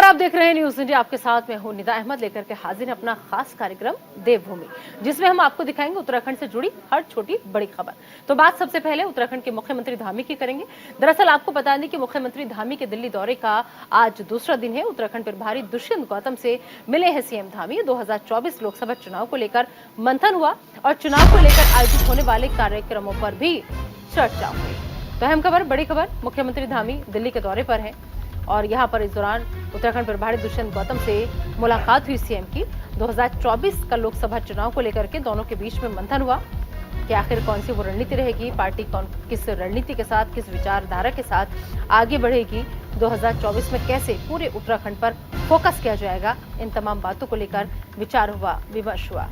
आप देख रहे हैं न्यूज इंडिया, आपके साथ मैं हूं निदा अहमद, लेकर के हाजिर है अपना खास कार्यक्रम देवभूमि, जिसमें हम आपको दिखाएंगे उत्तराखंड से जुड़ी हर छोटी बड़ी खबर। तो बात सबसे पहले उत्तराखंड के मुख्यमंत्री धामी की करेंगे। दरअसल आपको बता दें कि मुख्यमंत्री धामी के दिल्ली दौरे का आज दूसरा दिन है। उत्तराखंड प्रभारी दुष्यंत गौतम से मिले हैं सीएम धामी। 2024 लोकसभा चुनाव को लेकर मंथन हुआ और चुनाव को लेकर आयोजित होने वाले कार्यक्रमों पर भी चर्चा हुई। तो अहम खबर, बड़ी खबर, मुख्यमंत्री धामी दिल्ली के दौरे पर है और यहाँ पर इस दौरान उत्तराखंड प्रभारी दुष्यंत गौतम से मुलाकात हुई सीएम की। 2024 का लोकसभा चुनाव को लेकर के दोनों के बीच में मंथन हुआ कि आखिर कौन सी वो रणनीति रहेगी, पार्टी किस रणनीति के साथ, किस विचारधारा के साथ आगे बढ़ेगी, 2024 में कैसे पूरे उत्तराखंड पर फोकस किया जाएगा, इन तमाम बातों को लेकर विचार हुआ, विमर्श हुआ।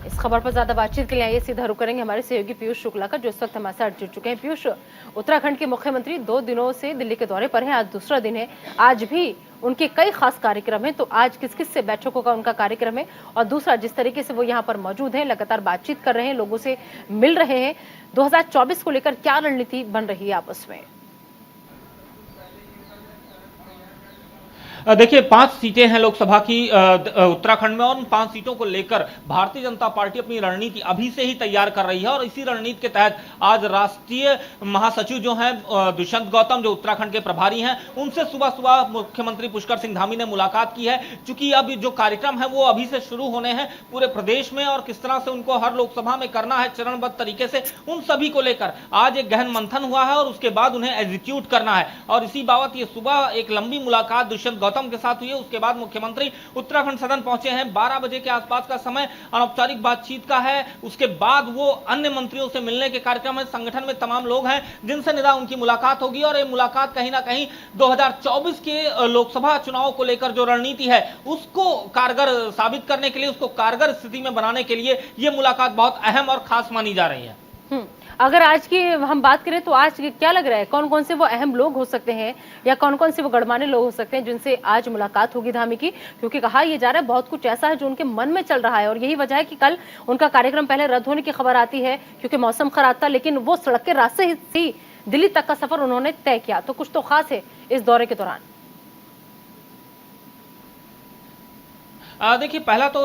इस खबर पर ज्यादा बातचीत के लिए आइए सीधा रुख करेंगे हमारे सहयोगी पीयूष शुक्ला का, जो इस वक्त हमारे साथ जुड़ चुके हैं। पीयूष, उत्तराखंड के मुख्यमंत्री 2 दिनों से दिल्ली के दौरे पर हैं, आज दूसरा दिन है, आज भी उनके कई खास कार्यक्रम हैं। तो आज किस किस से बैठकों का उनका कार्यक्रम है, और दूसरा जिस तरीके से वो यहाँ पर मौजूद हैं, लगातार बातचीत कर रहे हैं, लोगों से मिल रहे हैं, 2024 को लेकर क्या रणनीति बन रही है आपस में? देखिए, 5 सीटें हैं लोकसभा की उत्तराखंड में, और उन 5 सीटों को लेकर भारतीय जनता पार्टी अपनी रणनीति अभी से ही तैयार कर रही है। और इसी रणनीति के तहत आज राष्ट्रीय महासचिव जो हैं दुष्यंत गौतम, जो उत्तराखंड के प्रभारी हैं, उनसे सुबह सुबह मुख्यमंत्री पुष्कर सिंह धामी ने मुलाकात की है। चूंकि अब जो कार्यक्रम है वो अभी से शुरू होने हैं पूरे प्रदेश में, और किस तरह से उनको हर लोकसभा में करना है चरणबद्ध तरीके से, उन सभी को लेकर आज एक गहन मंथन हुआ है और उसके बाद उन्हें एग्जीक्यूट करना है। और इसी बाबत ये सुबह एक लंबी मुलाकात दुष्यंत गौतम के साथ हुई है। उसके बाद मुख्यमंत्री उत्तराखंड सदन पहुंचे हैं। 12 बजे के आसपास का समय अनौपचारिक बातचीत का है। उसके बाद वो अन्य मंत्रियों से मिलने के कार्यक्रम है। संगठन में तमाम लोग हैं जिनसे निदा उनकी मुलाकात होगी, और ये मुलाकात कहीं ना कहीं 2024 के लोकसभा चुनाव को लेकर जो रणनीति है उसको कारगर साबित करने के लिए, उसको कारगर स्थिति में बनाने के लिए ये मुलाकात बहुत अहम और खास मानी जा रही है। अगर आज की हम बात करें तो आज क्या लग रहा है, कौन कौन से वो अहम लोग हो सकते हैं या कौन कौन से वो गणमान्य लोग हो सकते हैं जिनसे आज मुलाकात होगी धामी की? क्योंकि कहा यह जा रहा है बहुत कुछ ऐसा है जो उनके मन में चल रहा है, और यही वजह है कि कल उनका कार्यक्रम पहले रद्द होने की खबर आती है क्योंकि मौसम खराब था, लेकिन वो सड़क के रास्ते ही दिल्ली तक का सफर उन्होंने तय किया। तो कुछ तो खास है इस दौरे के दौरान? देखिए, पहला तो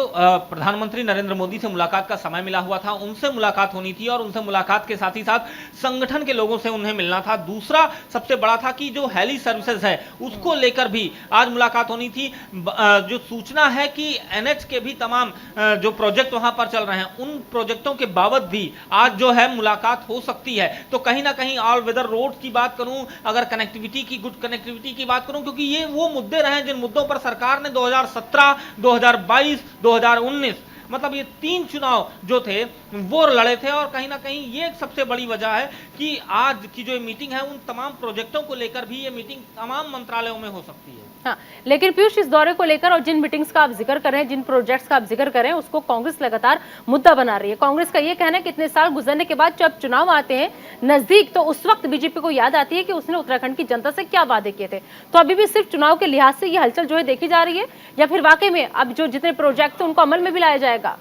प्रधानमंत्री नरेंद्र मोदी से मुलाकात का समय मिला हुआ था, उनसे मुलाकात होनी थी, और उनसे मुलाकात के साथ ही साथ संगठन के लोगों से उन्हें मिलना था। दूसरा सबसे बड़ा था कि जो हेली सर्विसेज है उसको लेकर भी आज मुलाकात होनी थी। जो सूचना है कि एनएच के भी तमाम जो प्रोजेक्ट वहां पर चल रहे हैं, उन प्रोजेक्टों के बाबत भी आज जो है मुलाकात हो सकती है। तो कहीं ना कहीं ऑल वेदर रोड की बात करूं, अगर कनेक्टिविटी की, गुड कनेक्टिविटी की बात करूं, क्योंकि ये वो मुद्दे रहे जिन मुद्दों पर सरकार ने 2017, 2022, 2019 मतलब ये 3 चुनाव जो थे वो लड़े थे। और कहीं ना कहीं ये एक सबसे बड़ी वजह है कि आज की जो मीटिंग है उन तमाम प्रोजेक्टों को लेकर भी ये मीटिंग तमाम मंत्रालयों में हो सकती है। हाँ, लेकिन पीयूष, इस दौरे को लेकर और जिन मीटिंग्स का आप जिक्र कर रहे हैं, जिन प्रोजेक्ट्स का आप जिक्र कर रहे हैं, उसको कांग्रेस लगातार मुद्दा बना रही है। कांग्रेस का ये कहना है कि इतने साल गुजरने के बाद जब चुनाव आते हैं नजदीक, तो उस वक्त बीजेपी को याद आती है कि उसने उत्तराखंड की जनता से क्या वादे किए थे। तो अभी भी सिर्फ चुनाव के लिहाज से ये हलचल जो है देखी जा रही है, या फिर वाकई में अब जो जितने प्रोजेक्ट थे उनको अमल में भी लाया जाएगा?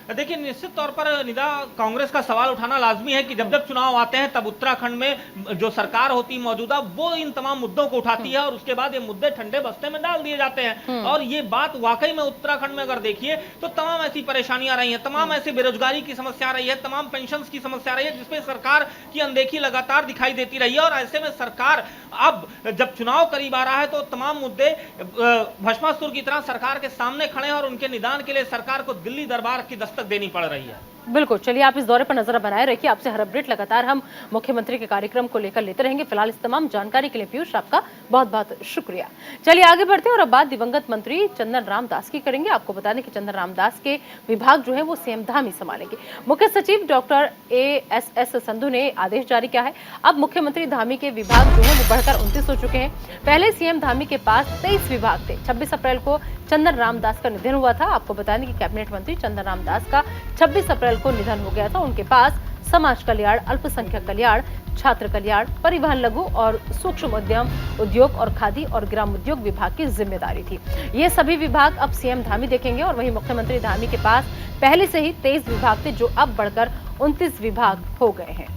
देखिए, निश्चित तौर पर निदा, कांग्रेस का सवाल उठाना लाजमी है कि जब जब चुनाव आते हैं तब उत्तराखंड में जो सरकार होती मौजूदा वो इन तमाम मुद्दों को उठाती है, और उसके बाद ये मुद्दे ठंडे बस्ते में डाल दिए जाते हैं। और ये बात वाकई में उत्तराखंड में अगर देखिए तो तमाम ऐसी परेशानियां रही हैं, तमाम ऐसी बेरोजगारी की समस्या रही है, तमाम पेंशन की समस्या रही है, जिसपे सरकार की अनदेखी लगातार दिखाई देती रही है। और ऐसे में सरकार अब जब चुनाव करीब आ रहा है तो तमाम मुद्दे भस्मासुर की तरह सरकार के सामने खड़े हैं, और उनके निदान के लिए सरकार को दिल्ली दरबार की दस्तक देनी पड़ रही है। बिल्कुल, चलिए आप इस दौरे पर नजर बनाए रखिए। आपसे हर अपडेट लगातार हम मुख्यमंत्री के कार्यक्रम को लेकर लेते रहेंगे। फिलहाल इस तमाम जानकारी के लिए पीयूष आपका बहुत बहुत शुक्रिया। चलिए आगे बढ़ते हैं और अब बात दिवंगत मंत्री चंदन राम दास की करेंगे। आपको बता दें कि चंदन राम दास के विभाग जो है वो सीएम धामी संभालेंगे। मुख्य सचिव डॉक्टर ASS संधू ने आदेश जारी किया है। अब मुख्यमंत्री धामी के विभाग जो है वो बढ़कर 29 हो चुके हैं। पहले सीएम धामी के पास 23 विभाग थे। 26 अप्रैल को चंदन राम दास का निधन हुआ था। आपको बता दें कि कैबिनेट मंत्री चंदन राम दास का 26 अप्रैल को निधन हो गया था। उनके पास समाज कल्याण, अल्पसंख्यक कल्याण, छात्र कल्याण, परिवहन, लघु और सूक्ष्म उद्यम, उद्योग और खादी और ग्राम उद्योग विभाग की जिम्मेदारी थी। ये सभी विभाग अब सीएम धामी देखेंगे, और वहीं मुख्यमंत्री धामी के पास पहले से ही 23 विभाग थे जो अब बढ़कर 29 विभाग हो गए हैं।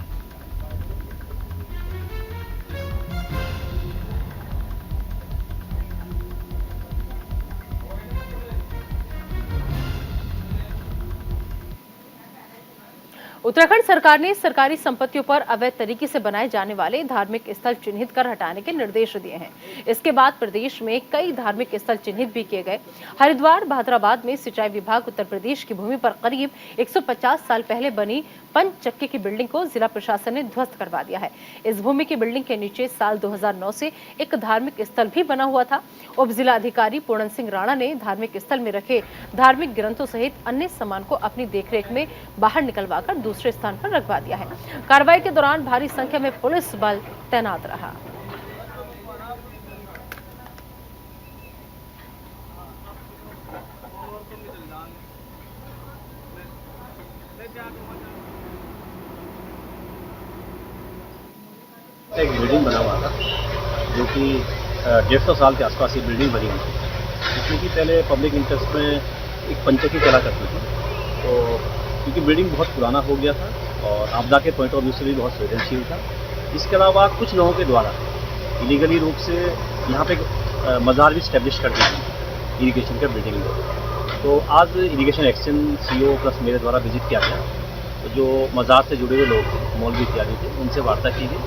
उत्तराखंड सरकार ने सरकारी संपत्तियों पर अवैध तरीके से बनाए जाने वाले धार्मिक स्थल चिन्हित कर हटाने के निर्देश दिए हैं। इसके बाद प्रदेश में कई धार्मिक स्थल चिन्हित भी किए गए। हरिद्वार भादराबाद में सिंचाई विभाग उत्तर प्रदेश की भूमि पर करीब 150 साल पहले बनी पंचचक्की की बिल्डिंग को जिला प्रशासन ने ध्वस्त करवा दिया है। इस भूमि की बिल्डिंग के नीचे साल 2009 से एक धार्मिक स्थल भी बना हुआ था। उप जिला अधिकारी पूर्ण सिंह राणा ने धार्मिक स्थल में रखे धार्मिक ग्रंथों सहित अन्य सामान को अपनी देखरेख में बाहर निकलवाकर दूसरे स्थान पर रखवा दिया है। कार्रवाई के दौरान भारी संख्या में पुलिस बल तैनात रहा। एक बिल्डिंग बना हुआ था जो कि 150 साल के आसपास ये बिल्डिंग बनी हुई थी, जिसमें कि पहले पब्लिक इंटरेस्ट में एक पंचकी चला करती थी। तो क्योंकि बिल्डिंग बहुत पुराना हो गया था और आपदा के पॉइंट ऑफ व्यू से भी बहुत संवेदनशील था, इसके अलावा कुछ लोगों के द्वारा इलीगली रूप से यहाँ पे मज़ार भी स्टैब्लिश कर दी थी इरीगेशन के बिल्डिंग में। तो आज इरीगेशन एक्शन CO प्लस मेरे द्वारा विजिट किया गया। तो जो मज़ार से जुड़े हुए लोग थे, मौलवी इत्यादि थे, उनसे वार्ता की गई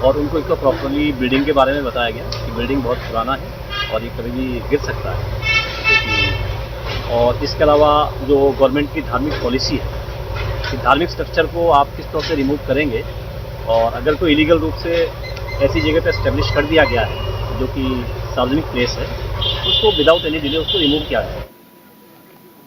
और उनको एक तो प्रॉपरली बिल्डिंग के बारे में बताया गया कि बिल्डिंग बहुत पुराना है और ये कभी भी गिर सकता है। और इसके अलावा जो गवर्नमेंट की धार्मिक पॉलिसी है कि धार्मिक स्ट्रक्चर को आप किस तरह से रिमूव करेंगे, और अगर कोई इलीगल रूप से ऐसी जगह पर एस्टेब्लिश कर दिया गया है जो कि सार्वजनिक प्लेस है, उसको विदाउट एनी डिले उसको रिमूव किया जाए।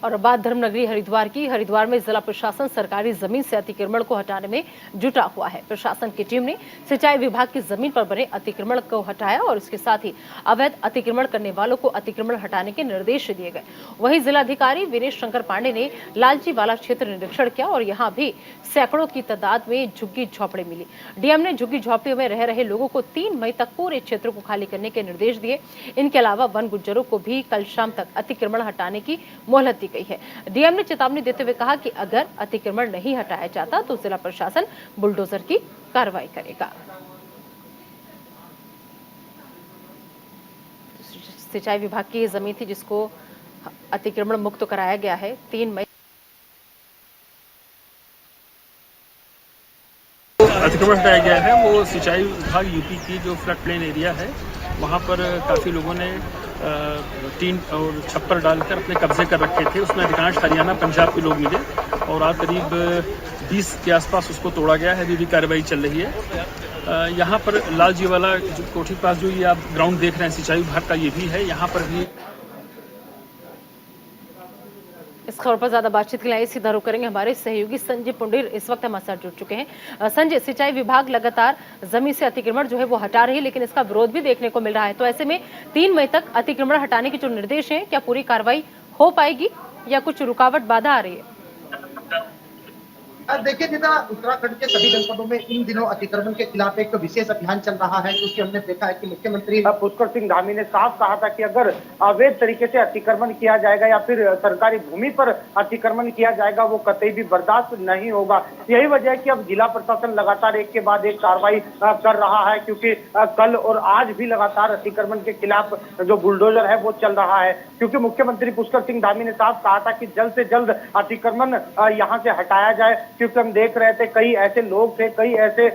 और बात धर्मनगरी हरिद्वार की। हरिद्वार में जिला प्रशासन सरकारी जमीन से अतिक्रमण को हटाने में जुटा हुआ है। प्रशासन की टीम ने सिंचाई विभाग की जमीन पर बने अतिक्रमण को हटाया और इसके साथ ही अवैध अतिक्रमण करने वालों को अतिक्रमण हटाने के निर्देश दिए गए। वहीं जिलाधिकारी वीरेश शंकर पांडे ने लालजी वाला क्षेत्र निरीक्षण किया और यहाँ भी सैकड़ों की तादाद में झुग्गी झोपड़ी मिली। डीएम ने झुग्गी झोपड़ियों में रह रहे लोगों को 3 मई तक पूरे क्षेत्र को खाली करने के निर्देश दिए। इनके अलावा वन गुज्जरों को भी कल शाम तक अतिक्रमण हटाने की मोहलत गई है। डीएम ने चेतावनी देते हुए कहा कि अगर अतिक्रमण नहीं हटाया जाता तो जिला प्रशासन बुलडोजर की कार्रवाई करेगा। सिंचाई विभाग की जमीन थी जिसको अतिक्रमण मुक्त कराया गया है। 3 मई अतिक्रमण हटाया गया है। वो सिंचाई विभाग यूपी की जो फ्लड प्लेन एरिया है वहाँ पर काफ़ी लोगों ने टीन और छप्पर डालकर अपने कब्जे कर रखे थे। उसमें अधिकांश हरियाणा पंजाब के लोग मिले और आज करीब 20 के आसपास उसको तोड़ा गया है। अभी भी कार्रवाई चल रही है। यहाँ पर लालजी वाला जो कोठी के पास जो ये आप ग्राउंड देख रहे हैं सिंचाई विभाग का, ये भी है। यहाँ पर भी इस खबर पर ज्यादा बातचीत के लिए सीधा रुख करेंगे हमारे सहयोगी संजय पुंडीर इस वक्त हमारे साथ जुड़ चुके हैं। संजय, सिंचाई विभाग लगातार जमीन से अतिक्रमण जो है वो हटा रही है, लेकिन इसका विरोध भी देखने को मिल रहा है। तो ऐसे में 3 मई तक अतिक्रमण हटाने के जो निर्देश हैं, क्या पूरी कार्रवाई हो पाएगी या कुछ रुकावट बाधा आ रही है? देखिए जितना उत्तराखंड के सभी जनपदों में इन दिनों अतिक्रमण के खिलाफ एक विशेष अभियान चल रहा है, क्योंकि हमने देखा है कि मुख्यमंत्री पुष्कर सिंह धामी ने साफ कहा था कि अगर अवैध तरीके से अतिक्रमण किया जाएगा या फिर सरकारी भूमि पर अतिक्रमण किया जाएगा वो कतई भी बर्दाश्त नहीं होगा। यही वजह है कि अब जिला प्रशासन लगातार एक के बाद एक कार्रवाई कर रहा है, क्योंकि कल और आज भी लगातार अतिक्रमण के खिलाफ जो बुलडोजर है वो चल रहा है। क्योंकि मुख्यमंत्री पुष्कर सिंह धामी ने साफ कहा था कि जल्द से जल्द अतिक्रमण यहाँ से हटाया जाए, क्योंकि हम देख रहे थे कई ऐसे लोग थे, कई ऐसे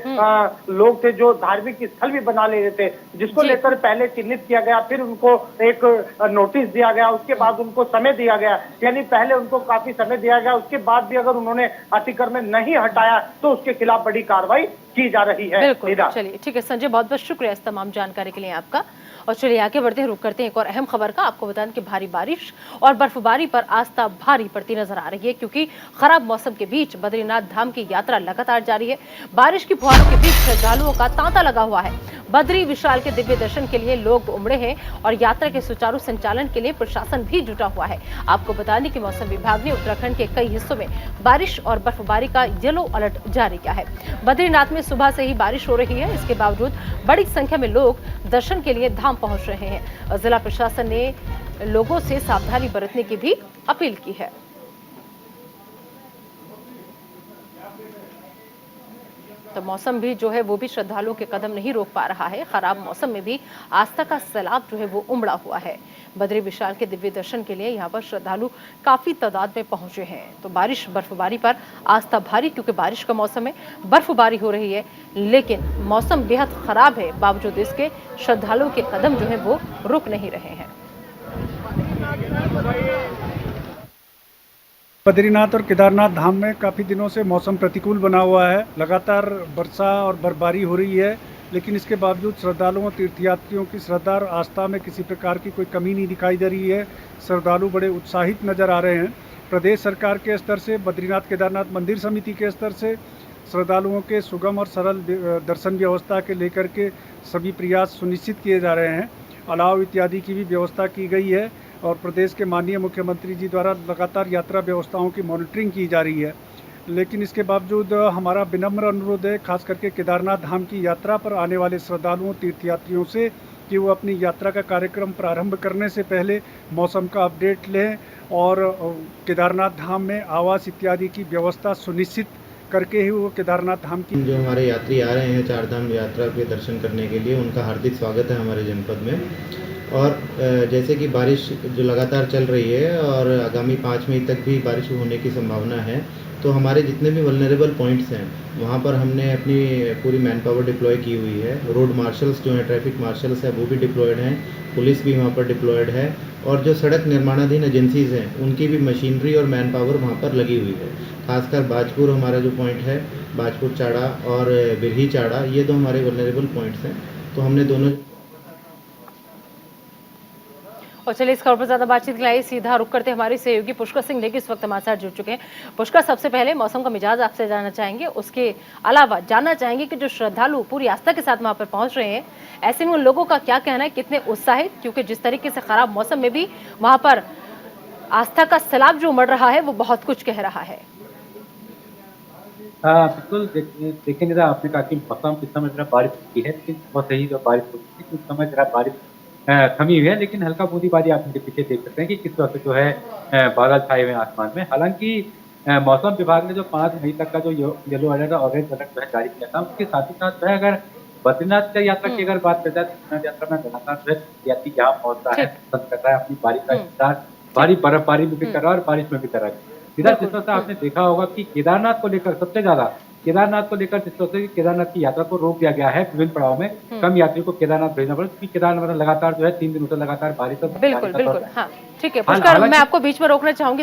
लोग थे जो धार्मिक स्थल भी बना ले रहे थे, जिसको लेकर पहले चिन्हित किया गया, फिर उनको एक नोटिस दिया गया, उसके बाद उनको समय दिया गया। यानी पहले उनको काफी समय दिया गया, उसके बाद भी अगर उन्होंने अतिक्रमण नहीं हटाया तो उसके खिलाफ बड़ी कार्रवाई की जा रही है। बिल्कुल, चलिए ठीक है संजय, बहुत बहुत शुक्रिया इस तमाम जानकारी के लिए आपका। और चलिए आगे बढ़ते हैं, रुक करते हैं एक और अहम खबर का। आपको बता दें कि भारी बारिश और बर्फबारी पर आस्था भारी पड़ती नजर आ रही है, क्योंकि खराब मौसम के बीच बद्रीनाथ धाम की यात्रा लगातार जारी है। बारिश की फुहारों के बीच श्रद्धालुओं का तांता लगा हुआ है। बद्री विशाल के दिव्य दर्शन के लिए लोग उमड़े हैं और यात्रा के सुचारू संचालन के लिए प्रशासन भी जुटा हुआ है। आपको बता दें कि मौसम विभाग ने उत्तराखंड के कई हिस्सों में बारिश और बर्फबारी का येलो अलर्ट जारी किया है। बद्रीनाथ में सुबह से ही बारिश हो रही है, इसके बावजूद बड़ी संख्या में लोग दर्शन के लिए धाम पहुंच रहे हैं। जिला प्रशासन ने लोगों से सावधानी बरतने की भी अपील की है। तो मौसम भी जो है वो भी श्रद्धालुओं के कदम नहीं रोक पा रहा है। खराब मौसम में भी आस्था का सैलाब जो है वो उमड़ा हुआ है। बद्री विशाल के दिव्य दर्शन के लिए यहाँ पर श्रद्धालु काफी तादाद में पहुंचे हैं। तो बारिश बर्फबारी पर आस्था भारी, क्योंकि बारिश का मौसम है, बर्फबारी हो रही है, लेकिन मौसम बेहद खराब है। बावजूद इसके श्रद्धालुओं के कदम जो है वो रुक नहीं रहे हैं। बद्रीनाथ और केदारनाथ धाम में काफ़ी दिनों से मौसम प्रतिकूल बना हुआ है। लगातार वर्षा और बर्फबारी हो रही है, लेकिन इसके बावजूद श्रद्धालुओं और तीर्थयात्रियों की श्रद्धा और आस्था में किसी प्रकार की कोई कमी नहीं दिखाई दे रही है। श्रद्धालु बड़े उत्साहित नजर आ रहे हैं। प्रदेश सरकार के स्तर से, बद्रीनाथ केदारनाथ मंदिर समिति के स्तर से श्रद्धालुओं के सुगम और सरल दर्शन व्यवस्था के लेकर के सभी प्रयास सुनिश्चित किए जा रहे हैं। अलाव इत्यादि की भी व्यवस्था की गई है और प्रदेश के माननीय मुख्यमंत्री जी द्वारा लगातार यात्रा व्यवस्थाओं की मॉनिटरिंग की जा रही है। लेकिन इसके बावजूद हमारा विनम्र अनुरोध है, खास करके केदारनाथ धाम की यात्रा पर आने वाले श्रद्धालुओं, तीर्थयात्रियों से, कि वो अपनी यात्रा का कार्यक्रम प्रारंभ करने से पहले मौसम का अपडेट लें और केदारनाथ धाम में आवास इत्यादि की व्यवस्था सुनिश्चित करके ही वो केदारनाथ धाम की। जो हमारे यात्री आ रहे हैं चार धाम यात्रा के दर्शन करने के लिए, उनका हार्दिक स्वागत है हमारे जनपद में। और जैसे कि बारिश जो लगातार चल रही है और आगामी 5 मई तक भी बारिश होने की संभावना है, तो हमारे जितने भी वल्नरेबल पॉइंट्स हैं वहाँ पर हमने अपनी पूरी मैन पावर डिप्लॉय की हुई है। रोड मार्शल्स जो हैं, ट्रैफिक मार्शल्स हैं, वो भी डिप्लॉयड हैं, पुलिस भी वहाँ पर डिप्लॉयड है, और जो सड़क निर्माणाधीन एजेंसीज़ हैं उनकी भी मशीनरी और मैन पावर वहाँ पर लगी हुई है। खासकर बाजपुर हमारा जो पॉइंट है, बाजपुर चाड़ा और बिरही चाड़ा, ये दो हमारे वल्नरेबल पॉइंट्स हैं। तो हमने दोनों। और चलिए इस खबर पर ज्यादा बातचीत के लिए सीधा रुक करते हमारे सहयोगी पुष्कर सिंह नेगी इस वक्त हमारे साथ जुड़ चुके हैं। पुष्कर, सबसे पहले मौसम का मिजाज आपसे जानना चाहेंगे, उसके अलावा जानना चाहेंगे कि जो श्रद्धालु पूरी आस्था के साथ वहां पर पहुंच रहे हैं, ऐसे में उन लोगों का क्या कहना है, कितने उत्साहित, क्योंकि जिस तरीके से खराब मौसम में भी वहां पर आस्था का सैलाब जो उमड़ रहा है वो बहुत कुछ कह रहा है। बिल्कुल देखिए निदा, आपने कहा कि मौसम इस समय जरा बारिश की है, लेकिन बहुत सही जो बारिश होती है, उस समय जरा बारिश थमी हुई है, लेकिन हल्का बूंदीबांदी आप इनके पीछे देख सकते हैं कि किस तरह से जो है बादल छाए हुए हैं आसमान में। हालांकि मौसम विभाग ने जो 5 मई तक का जो येलो अलर्ट और ऑरेंज अलर्ट जो है जारी किया था, उसके साथ ही साथ जो है अगर बद्रीनाथ यात्रा की अगर बात करते हैं, तो बद्रीनाथ यात्रा में लगातार जो है यात्री यहाँ पहुंच रहा है, पसंद कर रहा है, अपनी बारिश का इंतजार भारी बर्फबारी में भी कर रहा है और बारिश में भी कर रहा है। इधर जिस तरह से आपने देखा होगा कि केदारनाथ को लेकर सबसे ज्यादा जिस तरह से केदारनाथ की यात्रा को रोक दिया गया है, विभिन्न पड़ाव में कम यात्रियों को केदारनाथ भेजना पड़ा, क्योंकि केदारनाथ लगातार जो है 3 दिनों से लगातार बारिश। बिल्कुल, हाँ ठीक है पुष्कर, मैं आपको बीच में रोकना चाहूंगी।